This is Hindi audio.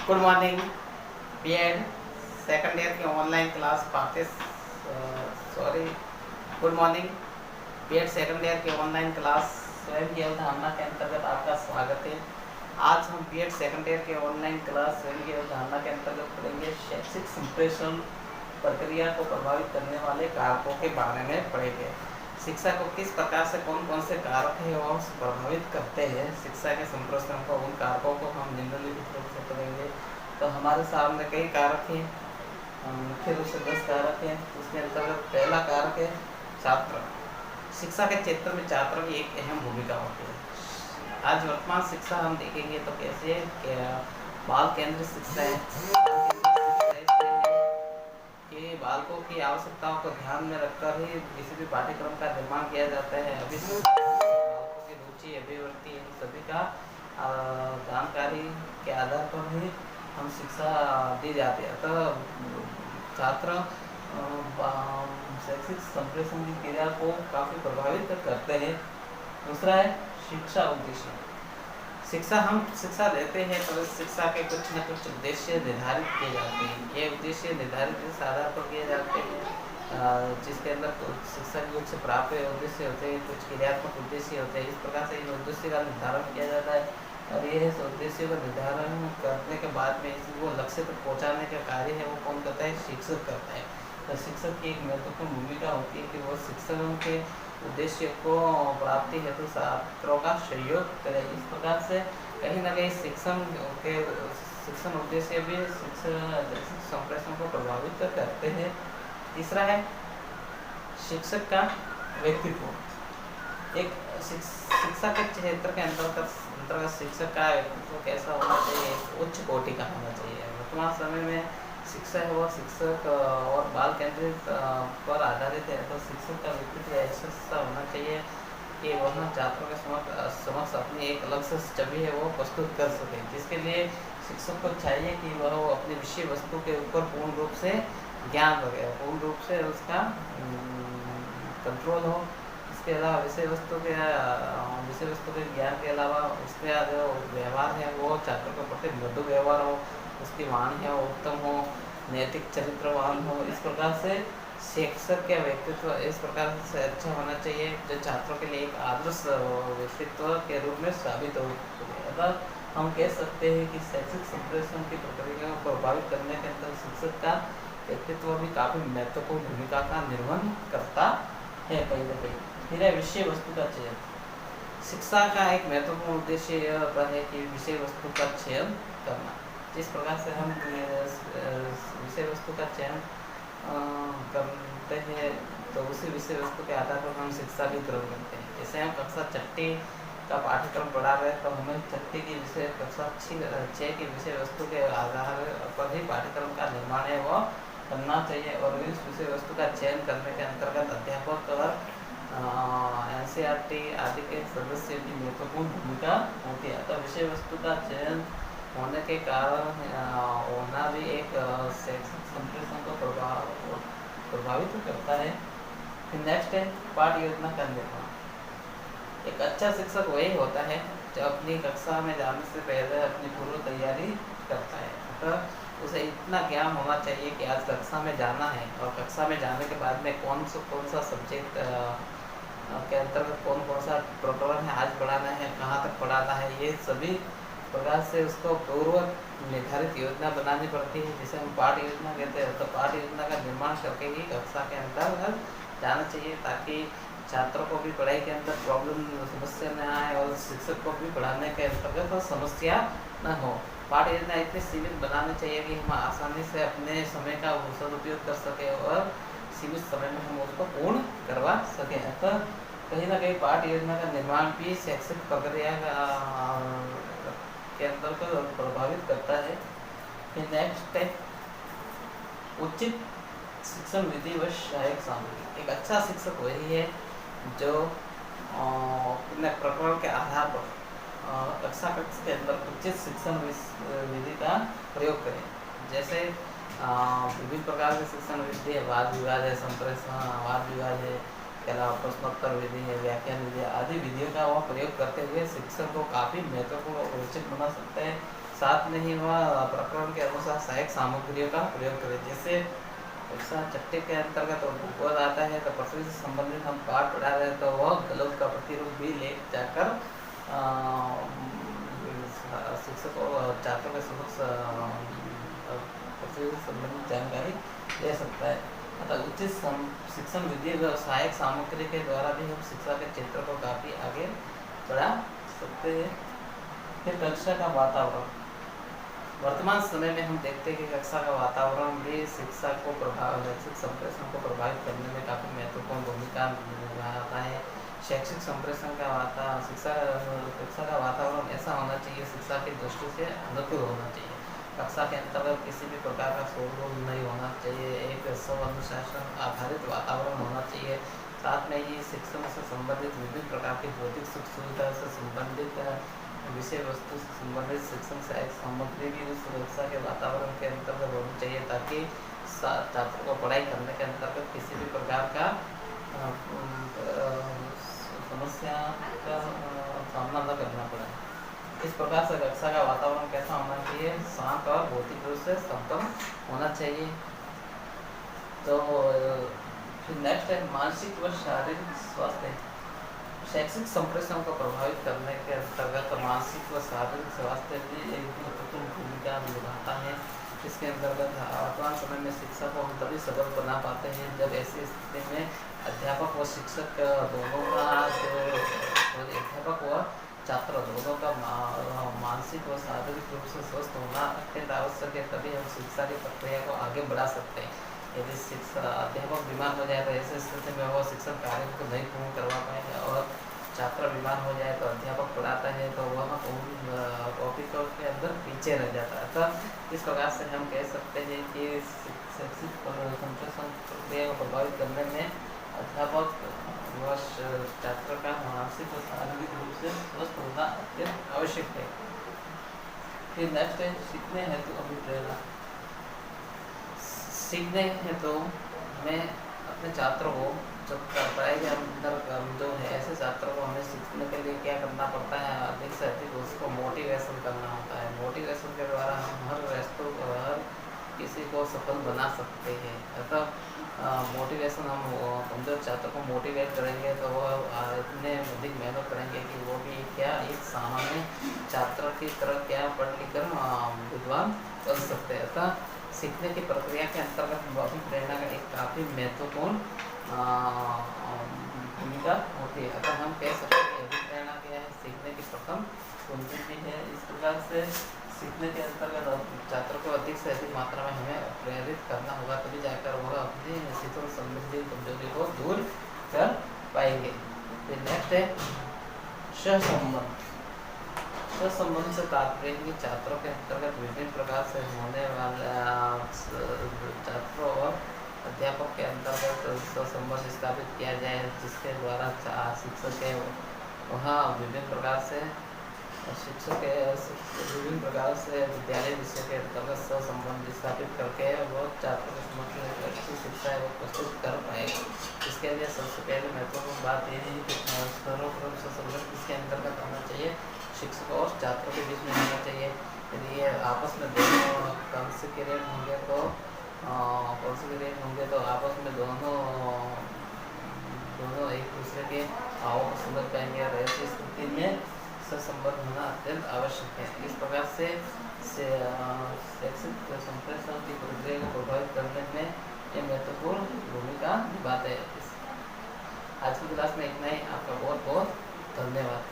Good morning. BEd second year की online class good morning. BEd second year की ऑनलाइन क्लास स्वयं की अवधारणा के अंतर्गत आपका स्वागत है। आज हम बीएड सेकंड ईयर की ऑनलाइन क्लास स्वयं की अवधारणा के अंतर्गत पढ़ेंगे शैक्षिक संप्रेषण प्रक्रिया को प्रभावित करने वाले कारकों के बारे में पढ़ेंगे। शिक्षा को किस प्रकार से कौन कौन से कारक है वो प्रभावित करते हैं शिक्षा के संप्रेषण को, उन कारकों को हम निम्नलिखित रूप से पढ़ेंगे। तो हमारे सामने कई कारक हैं, मुख्य रूप से 10 कारक हैं। उसके अंतर्गत पहला कारक है छात्र। शिक्षा के क्षेत्र में छात्रों की एक अहम भूमिका होती है। आज वर्तमान शिक्षा हम देखेंगे तो कैसे क्या बाल केंद्रित शिक्षा है कि बालकों की आवश्यकताओं को ध्यान में रखकर ही किसी भी पाठ्यक्रम का निर्माण किया जाता है। अभी बालकों की रुचि, अभिवृत्ति, इन सभी का जानकारी के आधार पर ही हम शिक्षा दी जाती है। तो छात्र शैक्षिक संप्रेषण की क्रिया को काफ़ी प्रभावित करते हैं। दूसरा है शिक्षा उद्देश्य। हम शिक्षा देते हैं तो इस शिक्षा के कुछ न कुछ उद्देश्य निर्धारित किए जाते हैं। ये उद्देश्य निर्धारित इस आधार पर किए जाते हैं जिसके अंदर शिक्षा के कुछ प्राप्त उद्देश्य होते हैं, कुछ क्रियात्मक उद्देश्य होते हैं। इस प्रकार से इन उद्देश्य का निर्धारण किया जाता है और ये उद्देश्य का निर्धारण करने के बाद में वो लक्ष्य तक पहुँचाने का कार्य है वो कौन करता है? शिक्षक करता है। तो शिक्षक की एक महत्वपूर्ण भूमिका होती है कि वो शिक्षकों के उद्देश्य को प्राप्ति हेतु छात्रों का सहयोग करें। इस प्रकार से कहीं ना कहीं शिक्षण उद्देश्य भी शैक्षिक संप्रेषण को प्रभावित करते हैं। तीसरा है शिक्षक का व्यक्तित्व। एक शिक्षा के क्षेत्र के अंतर्गत शिक्षक का व्यक्तित्व कैसा होना चाहिए? उच्च कोटि का होना चाहिए। वर्तमान समय में शिक्षा है वो शिक्षक और बाल केंद्रित पर आधारित है। तो शिक्षक का व्यक्तित्व ऐसा होना चाहिए कि वह छात्रों के समक्ष अपनी एक अलग से छवि है वो प्रस्तुत कर सके, जिसके लिए शिक्षक को चाहिए कि वह अपनी विषय वस्तु के ऊपर पूर्ण रूप से ज्ञान रखे, पूर्ण रूप से उसका कंट्रोल हो। इसके अलावा विषय वस्तु के ज्ञान के अलावा उसका जो व्यवहार है वो छात्रों के प्रति मृदु व्यवहार हो, उसकी वाणी है वो उत्तम हो, नैतिक चरित्रवान हो। इस प्रकार से शिक्षक का व्यक्तित्व इस प्रकार से अच्छा होना चाहिए जो छात्रों के लिए एक आदर्श व्यक्तित्व के रूप में साबित हो। अतः हम कह सकते हैं कि शैक्षिक संप्रेषण की प्रक्रिया को प्रभावित करने के अंदर शिक्षक का व्यक्तित्व भी काफ़ी महत्वपूर्ण भूमिका का निर्वहन करता है। कहीं ना कहीं फिर है विषय वस्तु का चयन। शिक्षा का एक महत्वपूर्ण उद्देश्य यह होता है कि विषय वस्तु का चयन करना। जिस प्रकार से हम विषय वस्तु का चयन करते हैं तो उसी विषय वस्तु के आधार पर हम शिक्षा भी ग्रहण करते हैं। जैसे हम कक्षा 6 का पाठ्यक्रम पढ़ा रहे हैं तो हमें कक्षा 6 की विषय वस्तु के आधार पर ही पाठ्यक्रम का निर्माण है वो करना चाहिए। और इस विषय वस्तु का चयन करने के अंतर्गत अध्यापक और NCERT आदि के सदस्य की महत्वपूर्ण भूमिका होती है। तो विषय वस्तु का चयन होने के कारण होना भी एक शैक्षिक संप्रेषण को प्रभावित करता है। फिर नेक्स्ट है पाठ्य योजना का निर्माण। एक अच्छा शिक्षक वही होता है जो अपनी कक्षा में जाने से पहले अपनी पूर्व तैयारी करता है। तो उसे इतना ज्ञान होना चाहिए कि आज कक्षा में जाना है और कक्षा में जाने के बाद में कौन सा सब्जेक्ट के अंतर्गत कौन सा प्रकरण है आज पढ़ाना है, कहाँ तक पढ़ाना है, ये सभी प्रकार से उसको पूर्व निर्धारित योजना बनानी पड़ती है जिसे हम पाठ्य योजना कहते हैं। तो पाठ्य योजना का निर्माण करके ही कक्षा के अंतर्गत जाना चाहिए ताकि छात्रों को भी पढ़ाई के अंदर समस्या न आए और शिक्षक को भी पढ़ाने के अंतर्गत समस्या न हो। पाठ्य योजना इतनी सीमित बनानी चाहिए कि हम आसानी से अपने समय का सदुपयोग कर सकें और सीमित समय में हम उसको पूर्ण करवा सकें। अतः कहीं ना कहीं पाठ्य योजना का निर्माण भी शैक्षिक प्रक्रिया के अंदर को प्रभावित करता है। फिर नेक्स्ट है उचित शिक्षण विधि व सहायक सामग्री। एक अच्छा शिक्षक वही है जो अपने प्रकरण के आधार पर कक्षा के अंदर उचित शिक्षण विधि का प्रयोग करें। जैसे विभिन्न प्रकार के शिक्षण विधि है, वाद विवाद है, संप्रेषण वाद विवाद है, के अलावा प्रश्नोत्तर विधि है, व्याख्यान विधि आदि विधियों का वह प्रयोग करते हुए शिक्षक को काफ़ी महत्वपूर्ण और रोचक बना सकते हैं। साथ में ही वह प्रकरण के अनुसार सहायक सामग्रियों का प्रयोग करें। जैसे कक्षा छठे के अंतर्गत भूगोल आता है तो पृथ्वी से संबंधित हम पाठ पढ़ा रहे हैं तो वह गलत का प्रतिरूप भी ले जाकर शिक्षक और छात्रों के समक्ष पृथ्वी से संबंधित जानकारी दे सकता है। अतः उचित शिक्षण विधि व सहायक सामग्री के द्वारा भी हम शिक्षा के क्षेत्र को काफ़ी आगे बढ़ा सकते हैं। फिर कक्षा का वातावरण। वर्तमान समय में हम देखते हैं कि कक्षा का वातावरण भी शिक्षा को शैक्षिक संप्रेषण को प्रभावित करने में काफ़ी महत्वपूर्ण भूमिका निभाता है। शैक्षिक संप्रेषण का कक्षा का वातावरण ऐसा होना चाहिए, शिक्षा की दृष्टि से अनुकूल होना चाहिए। कक्षा के अंतर्गत किसी भी प्रकार का शोरगुल नहीं होना चाहिए, एक स्व-अनुशासन आधारित वातावरण होना चाहिए। साथ में ही शिक्षण से संबंधित विभिन्न प्रकार की भौतिक सुख सुविधा से संबंधित विषय वस्तु से संबंधित शिक्षण सहायक सामग्री भी उस कक्षा के वातावरण के अंतर्गत होनी चाहिए, ताकि छात्र को पढ़ाई करने के अंतर्गत किसी भी प्रकार का समस्या का सामना न करना पड़े। इस प्रकार से कक्षा का वातावरण कैसा होना चाहिए? शांत और भौतिक रूप से संपन्न होना चाहिए। तो फिर नेक्स्ट है मानसिक व शारीरिक स्वास्थ्य। शैक्षिक संप्रेषण को प्रभावित करने के अंतर्गत मानसिक व शारीरिक स्वास्थ्य भी एक महत्वपूर्ण भूमिका निभाता है। इसके अंतर्गत वर्तमान समय में शिक्षा को हम तभी सफल बना पाते हैं जब ऐसी स्थिति में अध्यापक व शिक्षक दोनों का अध्यापक व छात्र दोनों का मानसिक व शारीरिक रूप से स्वस्थ होना अत्यंत आवश्यक है। तभी हम शिक्षा की प्रक्रिया को आगे बढ़ा सकते हैं। यदि अध्यापक बीमार हो जाए तो ऐसी स्थिति में वो शिक्षण कार्य को नहीं पूर्ण करवा पाएंगे, और छात्र बीमार हो जाए तो अध्यापक पढ़ाता है तो वह टॉपिक के अंदर पीछे रह जाता है। तो इस प्रकार से हम कह सकते हैं कि शैक्षिक संप्रेषण प्रक्रिया को प्रभावित करने में अध्यापक व छात्र का मानसिक व शारीरिक रूप से स्वस्थ होना अत्यंत आवश्यक है। फिर नेक्स्ट है सीखने हेतु अभिप्रेरणा। सीखने हेतु हमें अपने छात्रों को जब पढ़ाई के अंदर जो है ऐसे छात्रों को हमें सीखने के लिए क्या करना पड़ता है? अधिक से अधिक उसको मोटिवेशन करना होता है। मोटिवेशन के द्वारा हम हर किसी को सफल बना सकते हैं। अतः मोटिवेशन हम कमजोर छात्र को मोटिवेट करेंगे तो वो इतने अधिक मेहनत करेंगे कि वो भी क्या एक सामान्य छात्र की तरह क्या पढ़ लिख कर विद्वान बन सकते हैं। अतः सीखने की प्रक्रिया के अंतर्गत अभिप्रेरणा का एक काफ़ी महत्वपूर्ण भूमिका होती है। अतः हम कह सकते हैं अभिप्रेरणा क्या है? सीखने की प्रथम कुंजी है। इस प्रकार से सीखने के अंतर्गत छात्रों को अधिक से अधिक मात्रा में हमें प्रेरित करना होगा, तभी जाकर वह अपनी शिक्षण संबंधी कमजोरी को दूर कर पाएंगे। फिर नेक्स्ट है सहसंबंध। सहसंबंध से तात्पर्य कि छात्रों के अंतर्गत विभिन्न प्रकार से होने वाले छात्रों और अध्यापक के अंतर्गत सहसंबंध स्थापित किया जाए, जिसके द्वारा शिक्षक है वहाँ विभिन्न प्रकार से विद्यालय विषय के अंतर्गत सहसंबंध स्थापित करके वो छात्रों के समक्ष अच्छी शिक्षा है वो प्रस्तुत कर पाएगा। इसके लिए सबसे पहले महत्वपूर्ण बात यह है कि सर्वप्रथम सहसंबंध इसके अंतर्गत होना चाहिए, शिक्षक और छात्रों के बीच में होना चाहिए। यदि ये आपस में दोनों कॉन्सिक्रेट होंगे तो आपस में दोनों एक दूसरे के भावों को समझ पाएंगे और ऐसी स्थिति में सहसंबंध होना अत्यंत आवश्यक है। इस प्रकार से शैक्षिक संप्रेषण की प्रक्रिया को प्रभावित करने में ये महत्वपूर्ण भूमिका निभाते हैं। आज की क्लास में इतना ही। आपका बहुत बहुत धन्यवाद।